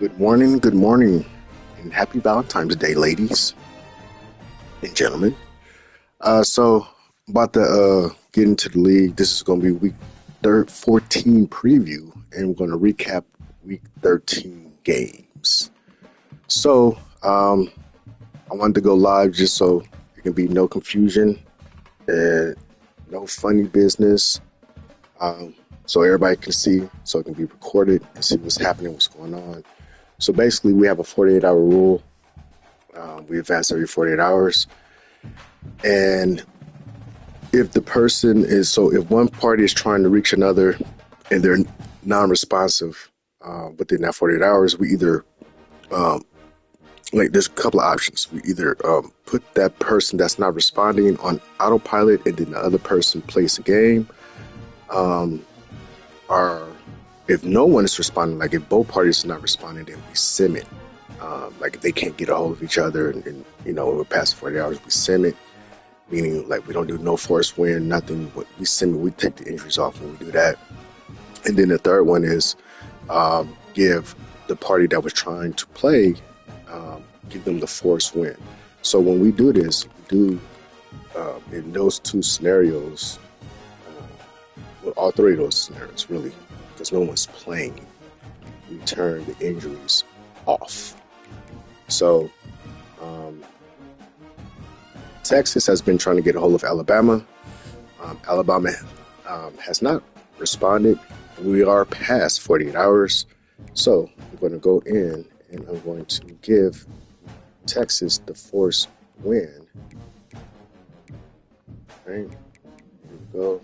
Good morning, and happy Valentine's Day, ladies and gentlemen. So about to get into the league. This is going to be week 14 preview, and we're going to recap week 13 games. So I wanted to go live just so there can be no confusion and no funny business. So everybody can see, so it can be recorded and see what's happening, what's going on. So basically, we have a 48-hour rule. We advance every 48 hours. And if if one party is trying to reach another and they're non-responsive within that 48 hours, we either, there's a couple of options. We either put that person that's not responding on autopilot and then the other person plays the game. Or if no one is responding, like if both parties are not responding, then we sim it. Like if they can't get a hold of each other and we're past 40 hours, we sim it, meaning like we don't do no force win, nothing. But we sim it, we take the injuries off when we do that. And then the third one is give the party that was trying to play, give them the force win. So when we do this, we do in those two scenarios, well, all three of those scenarios really, because no one's playing, we turn the injuries off. So Texas has been trying to get a hold of Alabama. Alabama has not responded. We are past 48 hours. So I'm going to go in and I'm going to give Texas the force win. All right, here we go.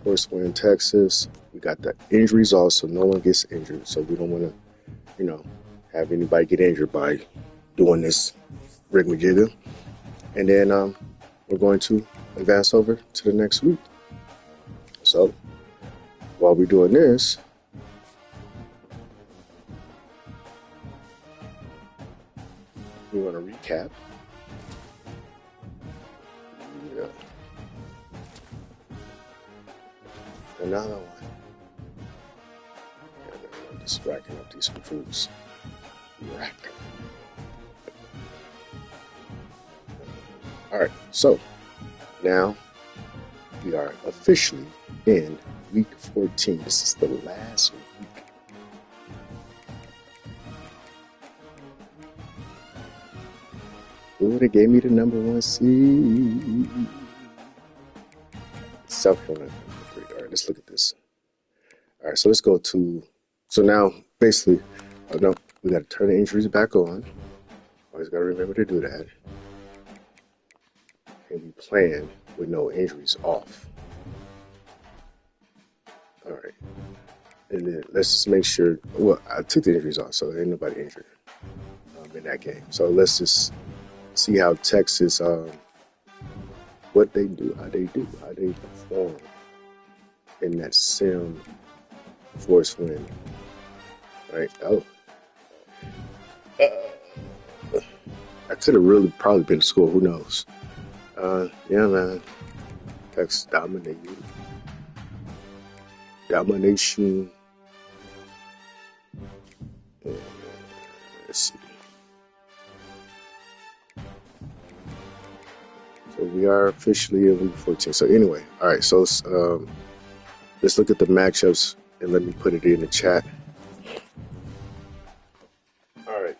Force win Texas. We got the injuries also. No one gets injured. So we don't want to, have anybody get injured by doing this rigmajigger. And then we're going to advance over to the next week. So while we're doing this, we want to recap. Yeah. Another one. I'm just racking up these fruits. Racking. All right, so now we are officially in week 14. This is the last week. Ooh, they gave me the number one seed. South Carolina. All right, let's look at this. All right, so let's go to. So now, basically, no, we got to turn the injuries back on. Always got to remember to do that. And we plan with no injuries off. All right. And then let's just make sure. Well, I took the injuries off, so ain't nobody injured in that game. So let's just see how Texas, what they do, how they perform in that sim force win. All right. Oh. I could have really probably been to school. Who knows? Yeah, man. Texas dominated. Domination. Let's see. So we are officially in week 14. So anyway, all right. So let's look at the matchups and let me put it in the chat. All right.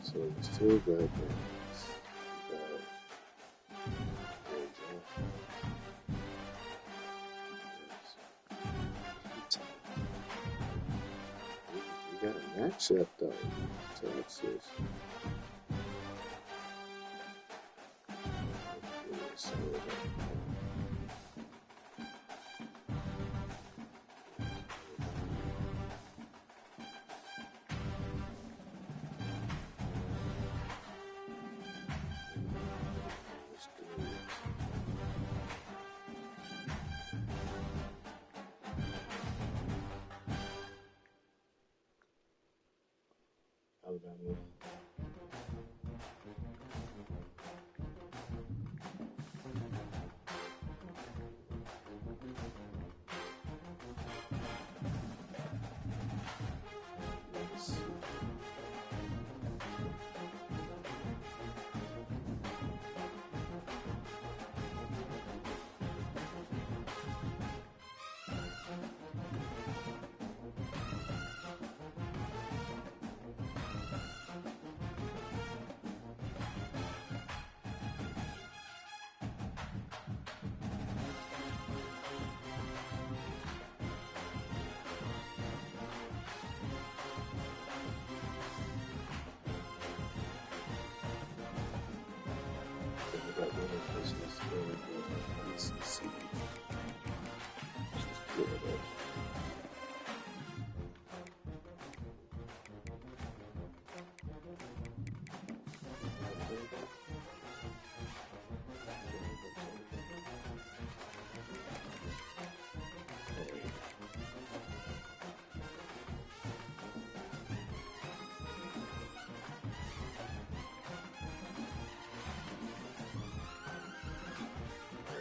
So let's do that. We got a matchup though. Texas. Alabama.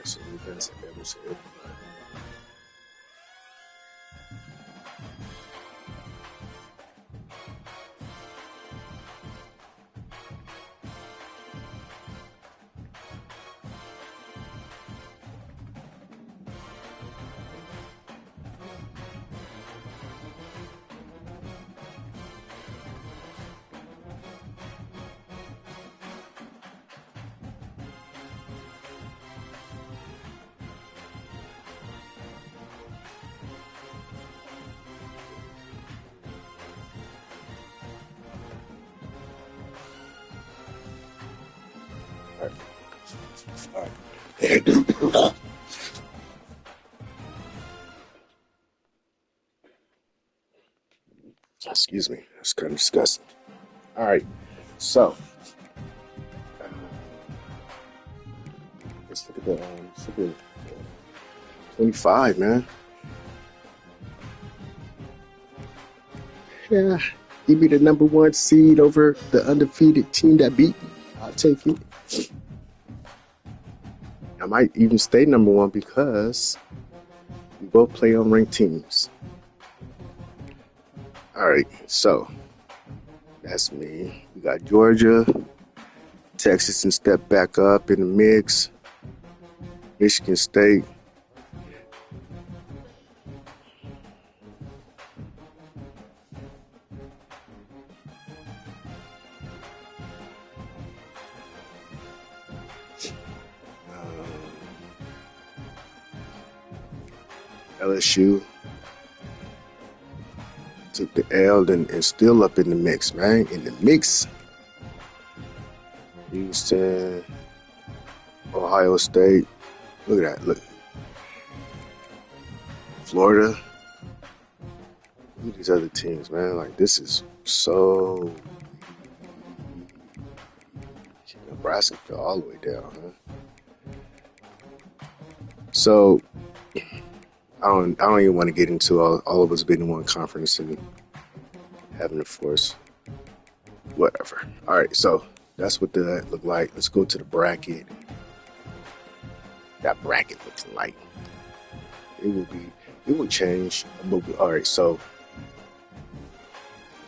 So you guys have ever said all right. Excuse me. That's kind of disgusting. All right. So let's look at the 25, man. Yeah. Give me the number one seed over the undefeated team that beat me. I'll take it. I might even stay number one because we both play on ranked teams. All right, so that's me. We got Georgia, Texas, and step back up in the mix. Michigan State. LSU took the L and still up in the mix, man. In the mix. Houston, Ohio State. Look at that. Look. Florida. Look at these other teams, man. Like, this is so. Nebraska fell all the way down, huh? So, I don't even want to get into all of us being in one conference and having to force whatever. All right, so that's what that looked like. Let's go to the bracket. That bracket looks like it will change. All right, so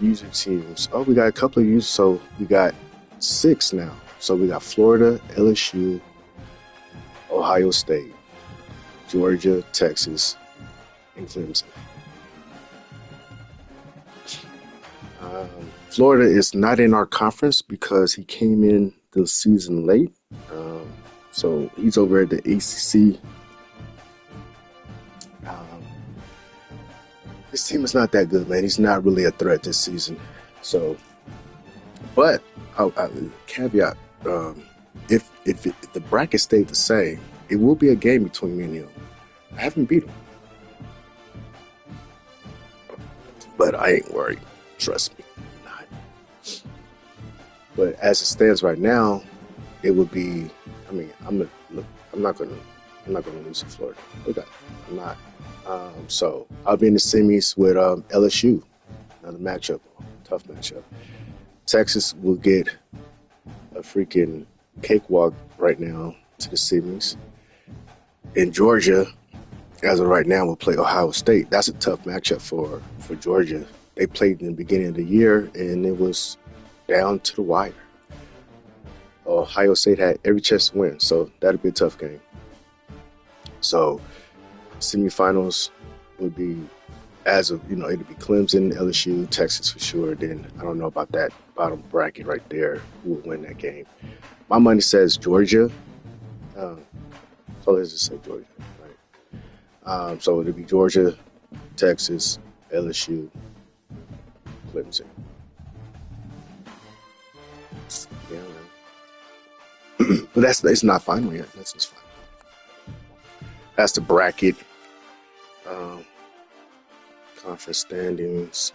user teams. Oh, we got a couple of users. So we got 6 now. So we got Florida, LSU, Ohio State, Georgia, Texas, and Clemson. Florida is not in our conference because he came in the season late. So he's over at the ACC. This team is not that good, man. He's not really a threat this season. So, but caveat: if the bracket stayed the same, it will be a game between me and him. I haven't beat him, but I ain't worried. Trust me, I'm not. But as it stands right now, it would be. I mean, I'm not gonna lose to Florida. Okay, I'm not. So I'll be in the semis with LSU. Another matchup, tough matchup. Texas will get a freaking cakewalk right now to the semis. And Georgia, as of right now, will play Ohio State. That's a tough matchup for Georgia. They played in the beginning of the year, and it was down to the wire. Ohio State had every chance to win, so that'll be a tough game. So semifinals would be, as of it'd be Clemson, LSU, Texas for sure. Then I don't know about that bottom bracket right there, who will win that game. My money says Georgia. So let's just say Georgia, right? So it'll be Georgia, Texas, LSU, Clemson. Yeah, but it's not final yet. That's just fine. That's the bracket. Conference standings.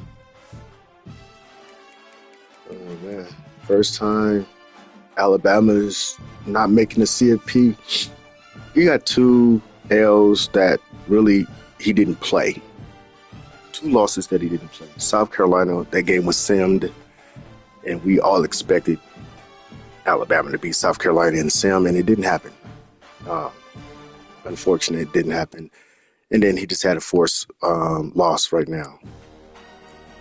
Oh man, first time Alabama's not making the CFP. You got two L's that really he didn't play. Two losses that he didn't play. South Carolina, that game was simmed, and we all expected Alabama to beat South Carolina in sim, and it didn't happen. Unfortunately, it didn't happen. And then he just had a forced loss right now.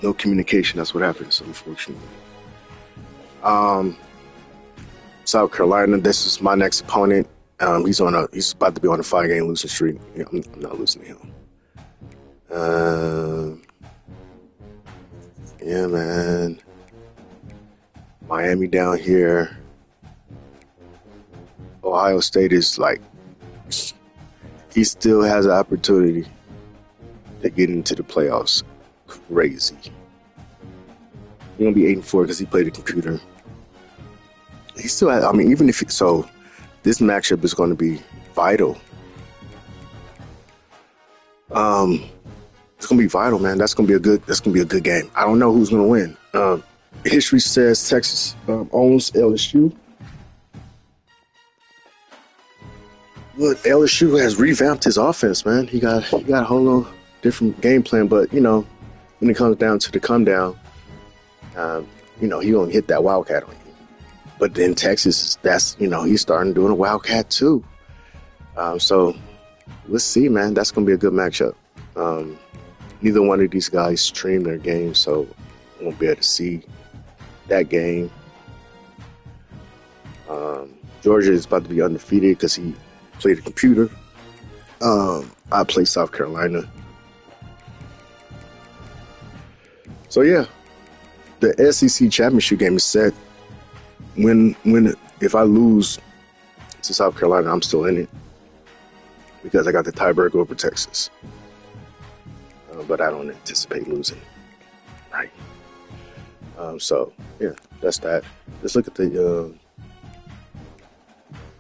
No communication. That's what happens, unfortunately. South Carolina. This is my next opponent. He's about to be on a 5-game losing streak. Yeah, I'm not losing to him. Yeah, man. Miami down here. Ohio State is like, he still has an opportunity to get into the playoffs. Crazy. He's gonna be 8-4 because he played the computer. He still has, I mean, even if so, this matchup is going to be vital. It's gonna be vital, man. That's gonna be a good game. I don't know who's gonna win. History says Texas owns LSU. But LSU has revamped his offense, man. He got a whole little different game plan. But when it comes down to the come down, he gonna hit that wildcat on you. But then Texas, that's he's starting doing a wildcat too. So let's see, man. That's gonna be a good matchup. Neither one of these guys stream their game, so I won't be able to see that game. Georgia is about to be undefeated because he played the computer. I play South Carolina. So yeah, the SEC championship game is set. If I lose to South Carolina, I'm still in it because I got the tiebreaker over Texas. But I don't anticipate losing. Right. So yeah, that's that. Let's look at the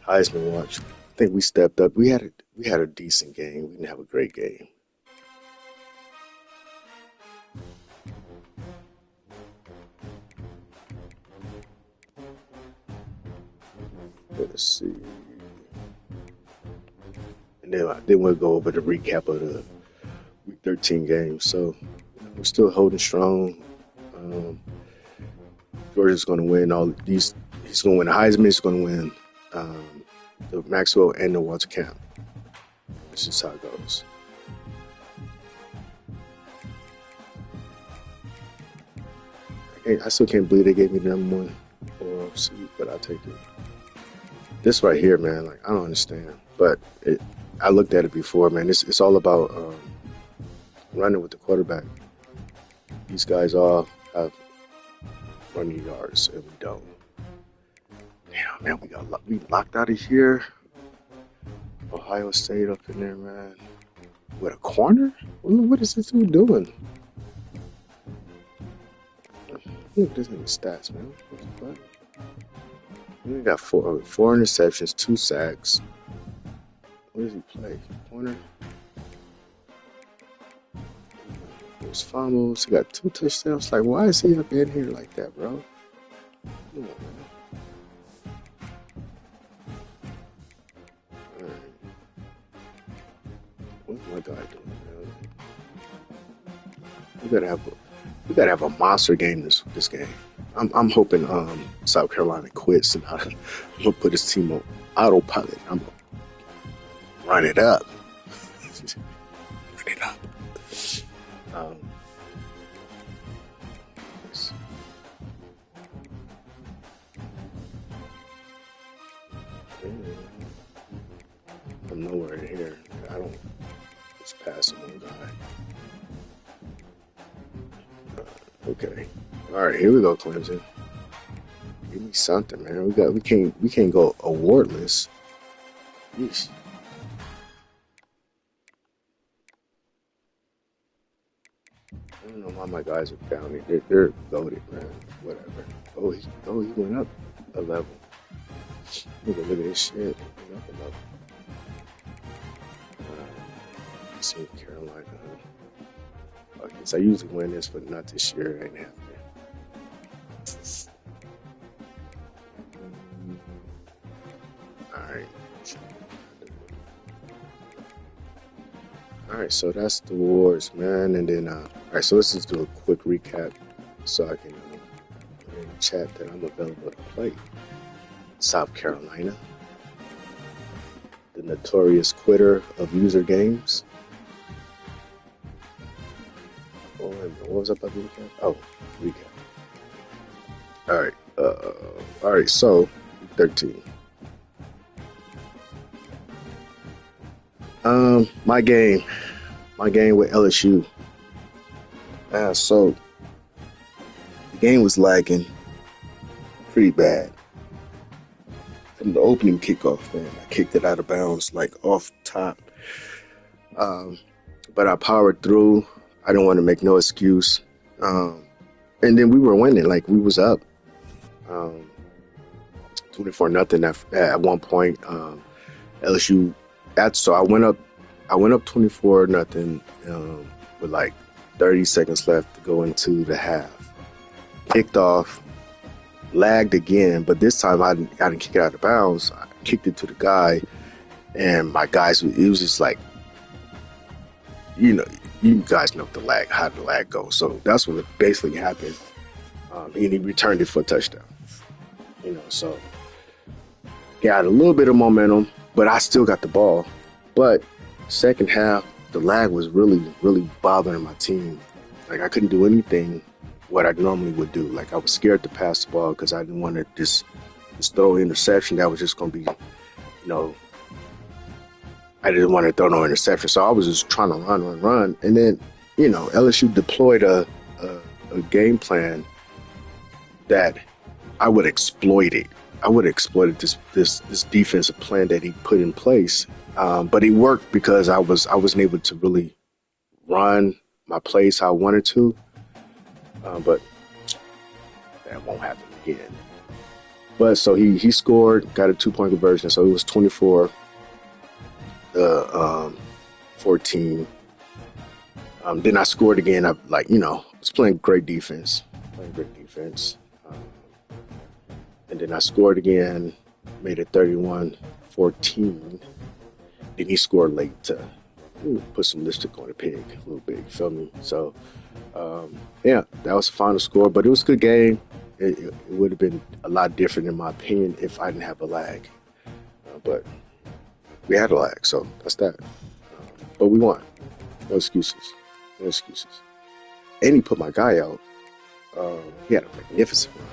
Heisman watch. I think we stepped up. We had a decent game. We didn't have a great game. Let's see. And then we'll go over the recap of the Week 13 games. So we're still holding strong. Georgia's going to win all these. He's going to win the Heisman. He's going to win the Maxwell and the Walter Camp. This is how it goes. I still can't believe they gave me the number one overall seed, but I'll take it. This right here, man, like I don't understand. But I looked at it before, man. It's all about running with the quarterback. These guys all have running yards, and we don't. Damn, man, we locked out of here. Ohio State up in there, man. With a corner? What is this dude doing? Look at this nigga's stats, man. What? We got four interceptions, 2 sacks. What does he play? Corner? There's fumbles. He got 2 touchdowns. Like, why is he up in here like that, bro? Come on, man. All right. What's my guy doing, man? We we gotta have a monster game this game. I'm hoping South Carolina quits and I'm gonna put his team on autopilot. I'm gonna run it up. Run it up. Um, I'm nowhere in here. I don't. Let's pass him one guy. Okay. All right. Here we go, Clemson. Give me something, man. We can't go awardless. Yeesh. I don't know why my guys are down here. They're goaded, man. Whatever. He went up a level. Look at this shit. He went up a level. South Carolina. I guess I usually win this, but not this year. It ain't happening. All right. All right, so that's the awards, man. And then, all right, so let's just do a quick recap so I can put in the chat that I'm available to play. South Carolina, the notorious quitter of user games. Oh, what was up about the recap? Oh, recap. All right, so 13. My game with LSU. So the game was lagging pretty bad from the opening kickoff. Man, I kicked it out of bounds, like off top. But I powered through. I didn't want to make no excuse. And then we were winning, like we was up 24-0 at one point. LSU. So I went up 24-0 with like 30 seconds left to go into the half. Kicked off, lagged again, but this time I didn't kick it out of bounds. I kicked it to the guy, and my guys, it was just like, you guys know how the lag goes. So that's what basically happened. And he returned it for a touchdown. So got a little bit of momentum, but I still got the ball. But second half, the lag was really, really bothering my team. Like I couldn't do anything what I normally would do. Like I was scared to pass the ball because I didn't want to just throw an interception. That was just going to be, I didn't want to throw no interception. So I was just trying to run. And then, LSU deployed a game plan that I would exploit it. I would have exploited this defensive plan that he put in place. But it worked because I wasn't able to really run my plays how I wanted to. But that won't happen again. But so he scored, got a 2-point conversion, so it was 24-14. Then I scored again. I was playing great defense. And then I scored again, made it 31-14. Then he scored late to put some lipstick on the pig a little bit, you feel me? So, that was the final score, but it was a good game. It would have been a lot different, in my opinion, if I didn't have a lag. But we had a lag, so that's that. But we won. No excuses. And he put my guy out. He had a magnificent run.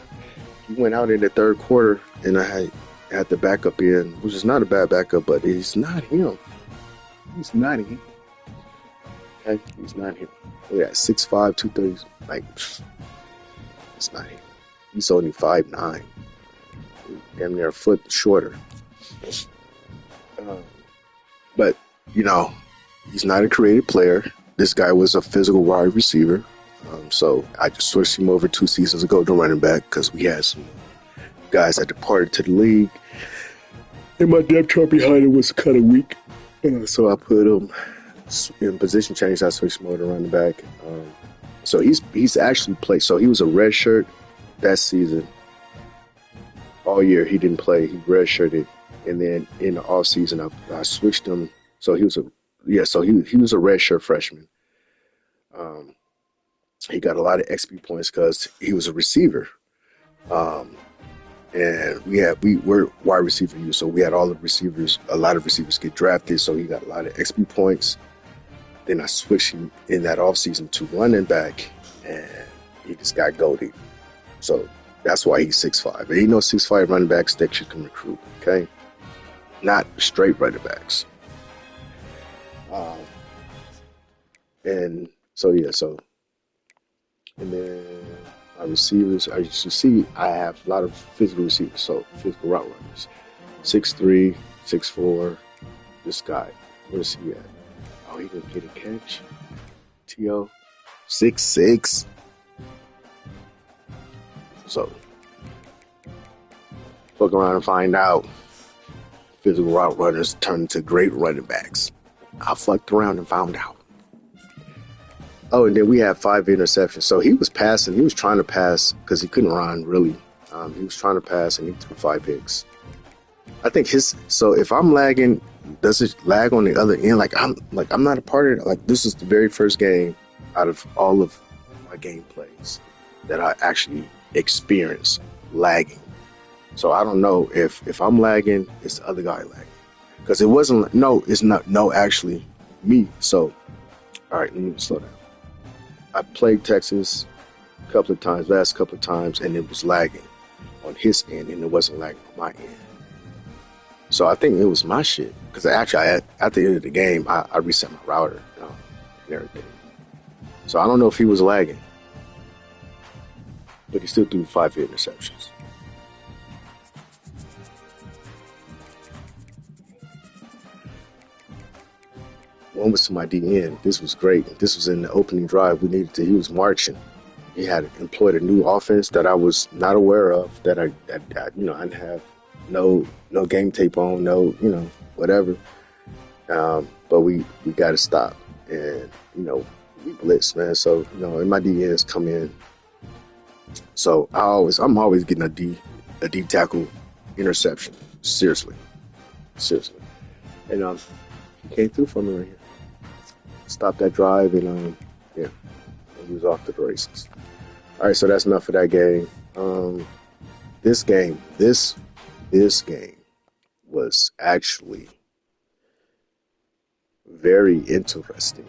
He went out in the third quarter, and I had the backup in, which is not a bad backup, but it's not him. He's not him. Okay, he's not him. Look at that, 6'5", 230. Like, it's not him. He's only 5'9". Damn near a foot shorter. But he's not a creative player. This guy was a physical wide receiver. So I just switched him over 2 seasons ago to running back because we had some guys that departed to the league. And my depth chart behind it was kind of weak. So I put him in position change. I switched him over to running back. So he's actually played. So he was a red shirt that season. All year he didn't play. He redshirted. And then in the off season, I switched him. So he was a redshirt freshman. He got a lot of XP points because he was a receiver. Um, and we were wide receiver use, so we had all the receivers. A lot of receivers get drafted, so he got a lot of XP points. Then I switched him in that offseason to running back, and he just got golded. So that's why he's 6'5". And you know 6'5" running backs that you can recruit, okay? Not straight running backs. Um, and so yeah, and then my receivers, as you should see, I have a lot of physical receivers, so physical route runners. 6'3", 6'4", this guy. Where's he at? Oh, he didn't get a catch. T.O. 6'6". So, fuck around and find out. Physical route runners turn into great running backs. I fucked around and found out. Oh, and then we had 5 interceptions. So he was passing. He was trying to pass because he couldn't run, really. He was trying to pass, and he threw 5 picks. I think so if I'm lagging, does it lag on the other end? I'm not a part of it. Like, this is the very first game out of all of my gameplays that I actually experienced lagging. So I don't know if I'm lagging, it's the other guy lagging. Because it wasn't, no, it's not, no, actually, me. So, all right, let me slow down. I played Texas a couple of times, last couple of times, and it was lagging on his end, and it wasn't lagging on my end. So I think it was my shit. Because actually, at the end of the game, I reset my router and everything. So I don't know if he was lagging. But he still threw 5 interceptions. One was to my DN. This was great. This was in the opening drive. He was marching. He had employed a new offense that I was not aware of, that I didn't have no game tape on, no, whatever. But we got to stop. And, we blitz, man. So, and my DNs come in. So I'm always getting a D tackle interception. Seriously. And he came through for me right here. Stopped that drive, and he was off to the races. All right, so that's enough of that game. This game was actually very interesting.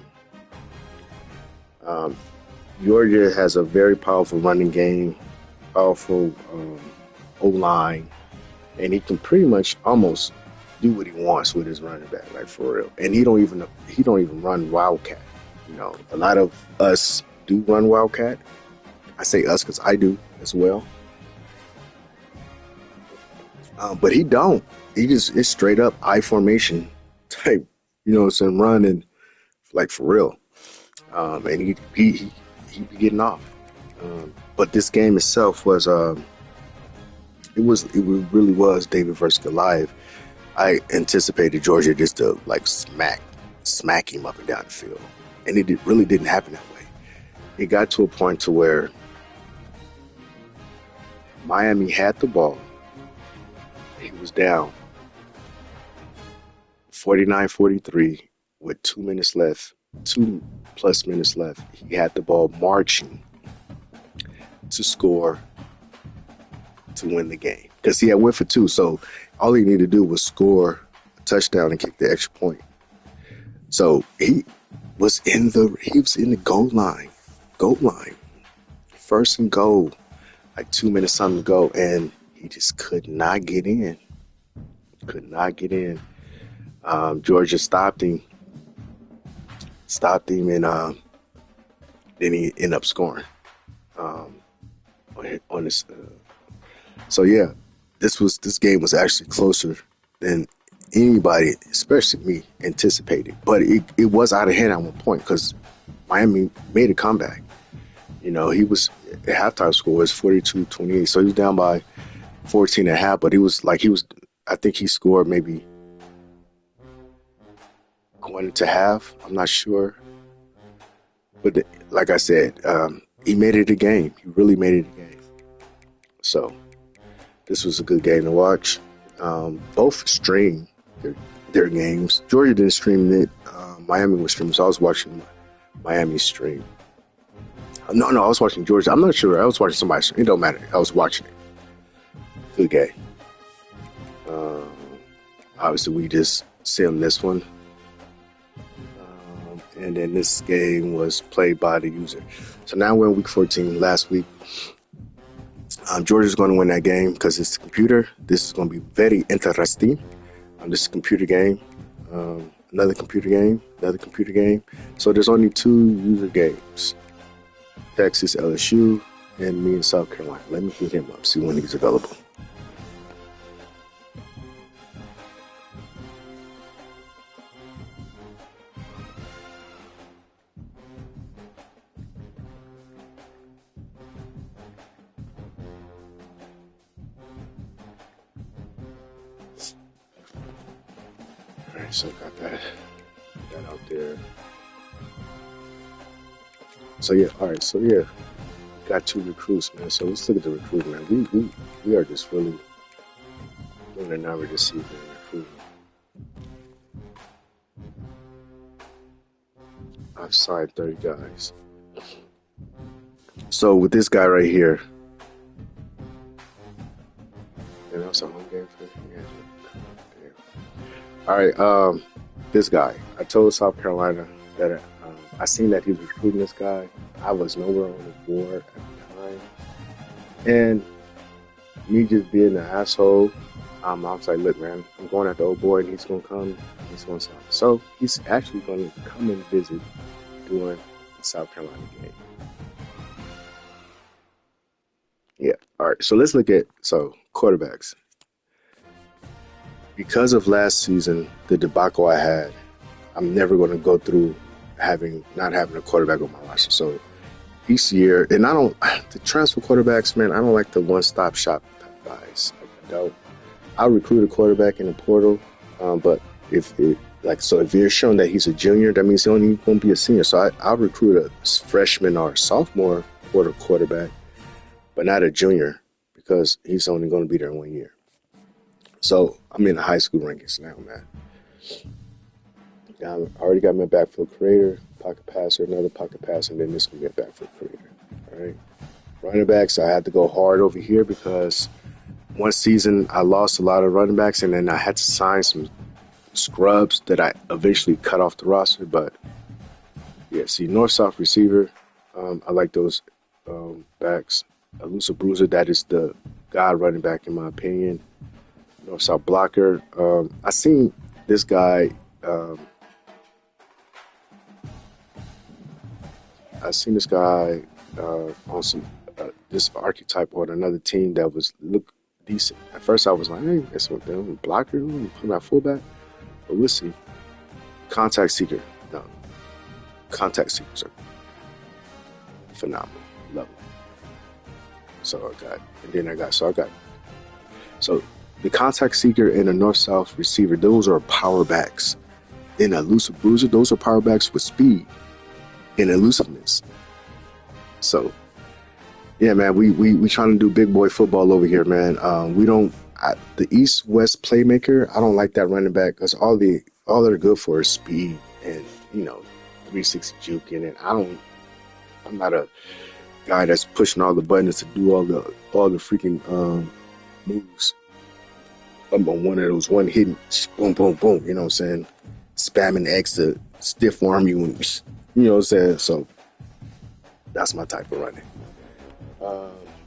Georgia has a very powerful running game, powerful O-line, and he can pretty much almost do what he wants with his running back, like, for real. And he don't even run Wildcat. A lot of us do run Wildcat. I say us because I do as well. But he don't. It's straight up I formation type, running, like, for real. And he be getting off. But this game itself was it really was David versus Goliath. I anticipated Georgia just to smack him up and down the field, and it really didn't happen that way. It got to a point to where Miami had the ball. He was down 49-43 with 2 minutes left, 2+ minutes left. He had the ball marching to score to win the game because he had went for 2. So all he needed to do was score a touchdown and kick the extra point. So he was in the goal line, 1st and goal, like 2 minutes something to go, and he just could not get in. Georgia stopped him, and then he ended up scoring on this. So yeah, this game was actually closer than anybody, especially me, anticipated. But it was out of hand at one point because Miami made a comeback. He was at halftime score was 42-28, so he was down by 14 and a half. But I think he scored maybe going into half. I'm not sure, but like I said, he made it a game. He really made it a game. So this was a good game to watch. Both streamed their games. Georgia didn't stream it. Miami was streaming, so I was watching Miami stream. No, I was watching Georgia. I'm not sure. I was watching somebody. It don't matter. I was watching it. Good game. Um, Obviously, we just sim this one. And then this game was played by the user. So now we're in week 14. Last week, Georgia's going to win that game because it's the computer. This is going to be very interesting. This is a computer game. Another computer game. Another computer game. So there's only two user games. Texas, LSU, and me in South Carolina. Let me hit him up, see when he's available. Alright, so got that out there. So yeah, alright, so yeah. Got two recruits, man. So let's look at the recruiting, man. We are just really doing a number this season in recruiting. I've signed 30 guys. So with this guy right here, and that's a home game for him. All right, this guy. I told South Carolina that I seen that he was recruiting this guy. I was nowhere on the board at the time, and me just being an asshole, I was like, look, man, I'm going at the old boy, and he's gonna come. He's gonna sign. So he's actually gonna come and visit during the South Carolina game. Yeah. All right. So let's look at quarterbacks. Because of last season, the debacle I had, I'm never going to go through not having a quarterback on my roster. So each year, and the transfer quarterbacks, man, I don't like the one-stop shop type guys. I don't. I'll recruit a quarterback in the portal, but if you're showing that he's a junior, that means he only won't be a senior. So I'll recruit a freshman or sophomore quarterback, but not a junior because he's only going to be there 1 year. So I'm in the high school rankings now, man. I already got my backfield creator, pocket passer, another pocket passer, and then this will get backfield creator. All right. Running backs, I had to go hard over here because one season I lost a lot of running backs, and then I had to sign some scrubs that I eventually cut off the roster. But yeah, see, north-south receiver, I like those backs. Elusive bruiser, that is the god running back in my opinion. North-south blocker. I seen this guy. On some this archetype on another team that look decent. At first, I was like, "Hey, that's what they're blocker. Put my fullback." But we'll see. Contact seeker. No, contact seekers are phenomenal level. So the contact seeker and a north-south receiver, those are power backs. In a elusive bruiser, those are power backs with speed and elusiveness. So, yeah, man, we trying to do big boy football over here, man. The east-west playmaker, I don't like that running back because all they're good for is speed and 360 juking, and I'm not a guy that's pushing all the buttons to do all the freaking moves. I'm on one of those one hitting, boom, boom, boom. You know what I'm saying? Spamming X to stiff arm you, and you know what I'm saying. So that's my type of running.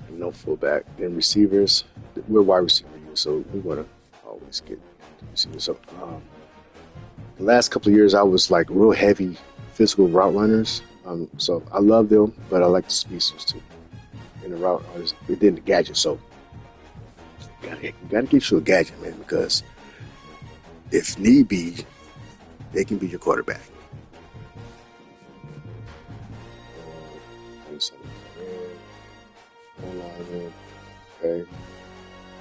No fullback. Then receivers, we're wide receiver, so we want to always get receivers. So the last couple of years, I was like real heavy physical route runners. So I love them, but I like the speedsters too. In the route, within the gadget. So you gotta get you a gadget, man, because if need be, they can be your quarterback. Okay.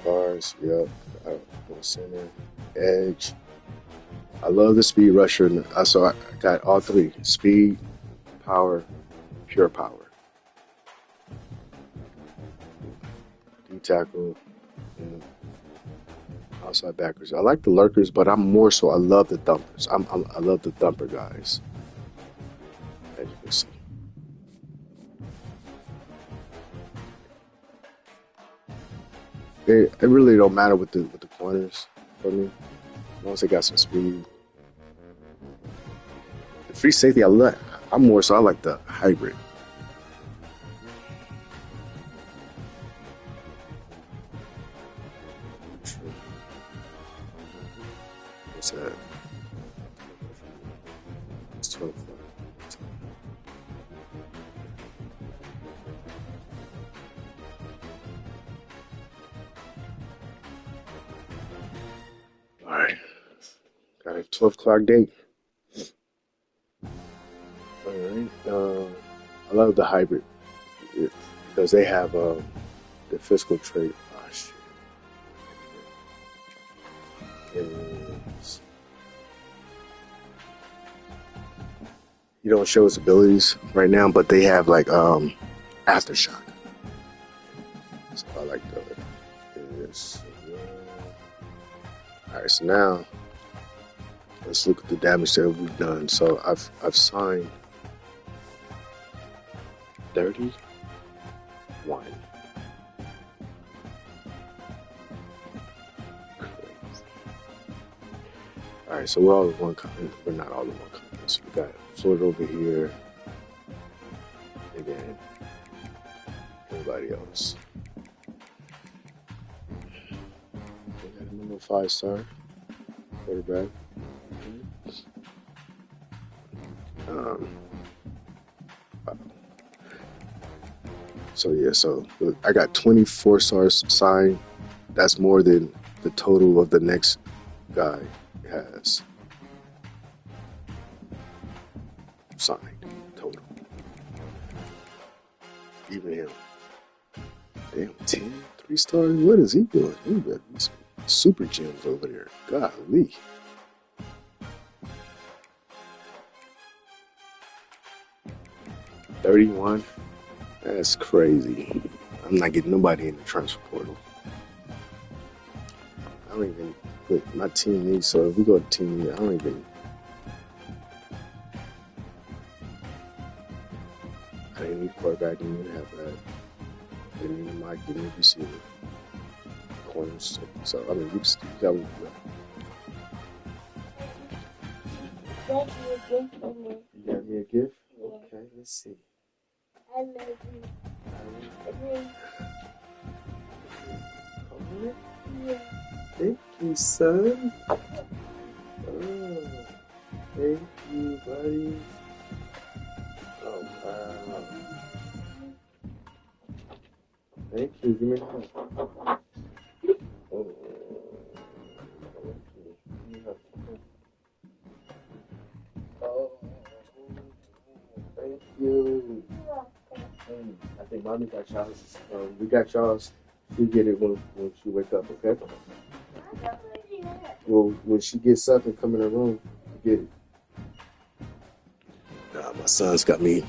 Bars, yep. Center, edge. I love the speed rusher. So I got all three: speed, power, pure power. D tackle, outside backers. I like the lurkers, but I love the thumpers. I love the thumper guys. As you can see. it really don't matter with the corners for me. As long as they got some speed. The free safety, I'm more so I like the hybrid. What's that? It's 12. All right, got a 12 o'clock date. All right. I love the hybrid because they have the physical trait. Oh shit. Is he don't show his abilities right now, but they have like aftershock. So I like this. All right, so now let's look at the damage that we've done. So I've signed 31. All right, so we're all in one company. We're not all in one company. So we got Florida over here, and then everybody else. We got a number 5-star quarterback. Um, so yeah, so look, I got 24 stars signed. That's more than the total of the next guy has signed total. Even him. Damn, 10 3-stars? What is he doing? He got these super gems over there. Golly. $31? That's crazy. I'm not getting nobody in the transfer portal. I don't even put my team needs, so if we go to team need, I don't even. I didn't need quarterback, didn't even have that. Didn't need Mike, didn't need receiver. Corners. So, I mean, we just got what we got. You got me a gift? Okay, let's see. I love you. Yeah. Thank you, son. Oh, thank you, buddy. Oh, wow. Thank you. Give me a hug. Oh, oh, thank you. I think mommy got y'all's. We got y'all's. She'll get it when she wake up, okay? Well, when she gets up and come in her room, you get it. My son's got me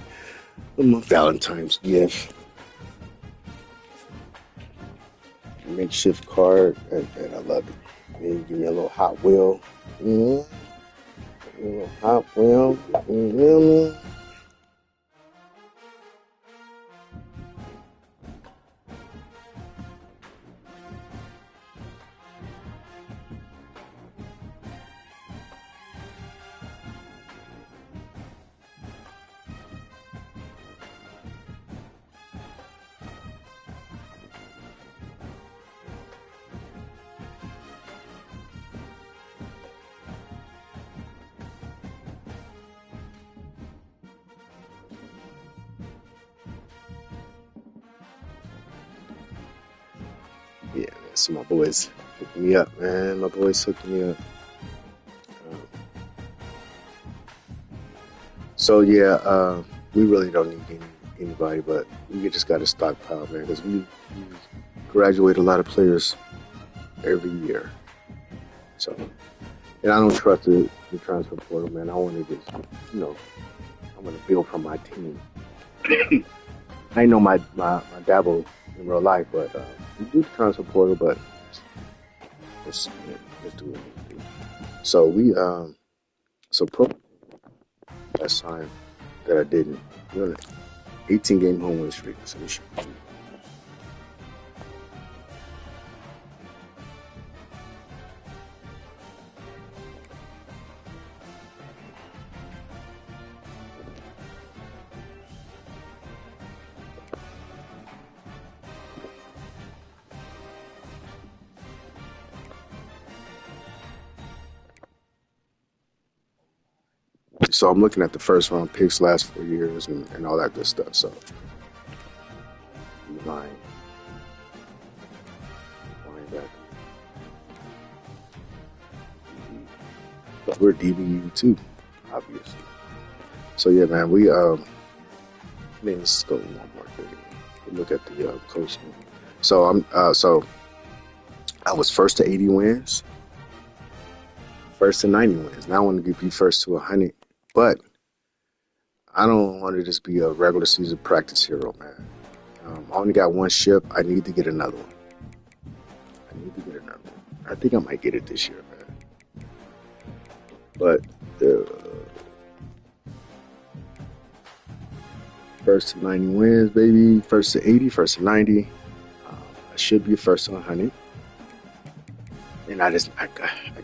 my Valentine's gift. Makeshift card, and I love it. And give me a little Hot Wheel. A little Hot Wheel. Yeah, so my boys hooking me up, man. My boys hooking me up. So yeah, we really don't need anybody, but we just got to stockpile, man, because we graduate a lot of players every year. So, and I don't trust the transfer portal, man. I want to just, I want to build from my team. I know my dabble in real life, but we do the transfer portal, but let's do it. So so pro last time that I didn't. We're on an 18-game home win streak, so we should. So I'm looking at the first round picks last 4 years and all that good stuff. So line back. But we're DBU too, obviously. So yeah, man, let's go one more thing. Look at the coaching. So I was first to 80 wins, first to 90 wins. Now I want to be first to 100, but I don't want to just be a regular season practice hero, man. I only got one ship. I need to get another one. I think I might get it this year, man. But first to 90 wins, baby. First to 80, first to 90. I should be first to 100. And I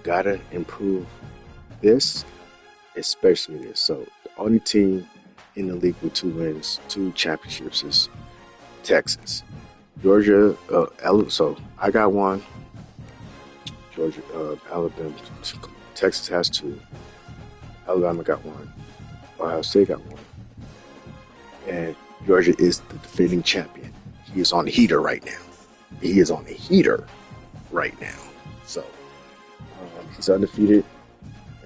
gotta improve this, especially this. So the only team in the league with 2 wins, 2 championships is Texas. Georgia, so I got 1. Georgia, Alabama, Texas has 2. Alabama got 1. Ohio State got 1. And Georgia is the defending champion. He is on the heater right now. So he's undefeated,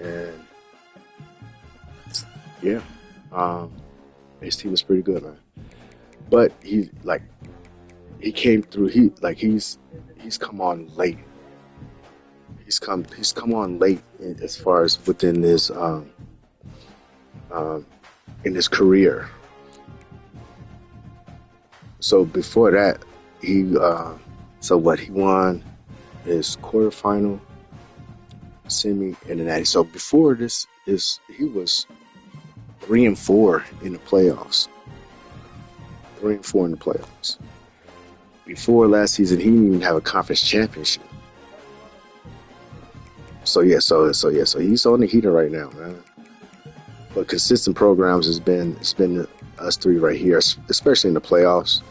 and yeah, his team is pretty good, man. But he came through. He's come on late. He's come on late as far as within this in his career. So before that, he won his quarterfinal, semi, and the natty. So before this he was 3-4 in the playoffs. 3-4 in the playoffs. Before last season, he didn't even have a conference championship. So he's on the heater right now, man. But consistent programs it's been us 3 right here, especially in the playoffs.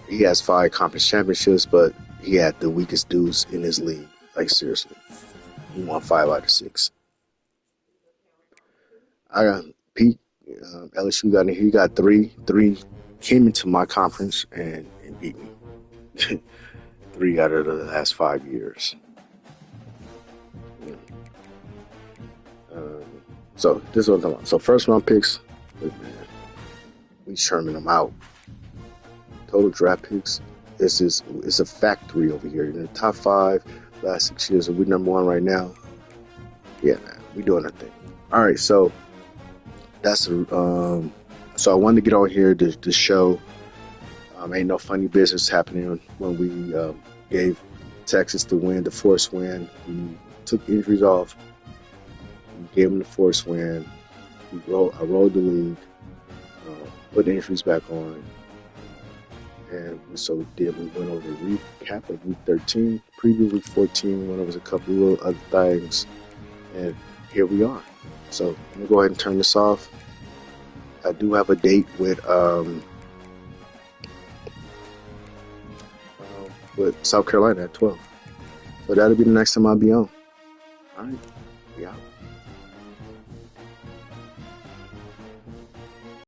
He has 5 conference championships, but he had the weakest dudes in his league. Like, seriously. He won 5 out of 6. I got Pete, LSU he got 3. 3 came into my conference and beat me. 3 out of the last 5 years. So this is what I'm talking about. So first round picks, man, we churning them out. Total draft picks, it's a factory over here. In the top 5 last 6 years, and we're number 1 right now. Yeah, man, we doing our thing. All right, so that's so I wanted to get on here to show ain't no funny business happening when we gave Texas the forced win. We took injuries off. We gave them the forced win. I rolled the league, put the injuries back on. And so we went over the recap of week 13, preview week 14, went over a couple of little other things, and here we are. So I'm going to go ahead and turn this off. I do have a date with South Carolina at 12. So that'll be the next time I'll be on. All right. Yeah.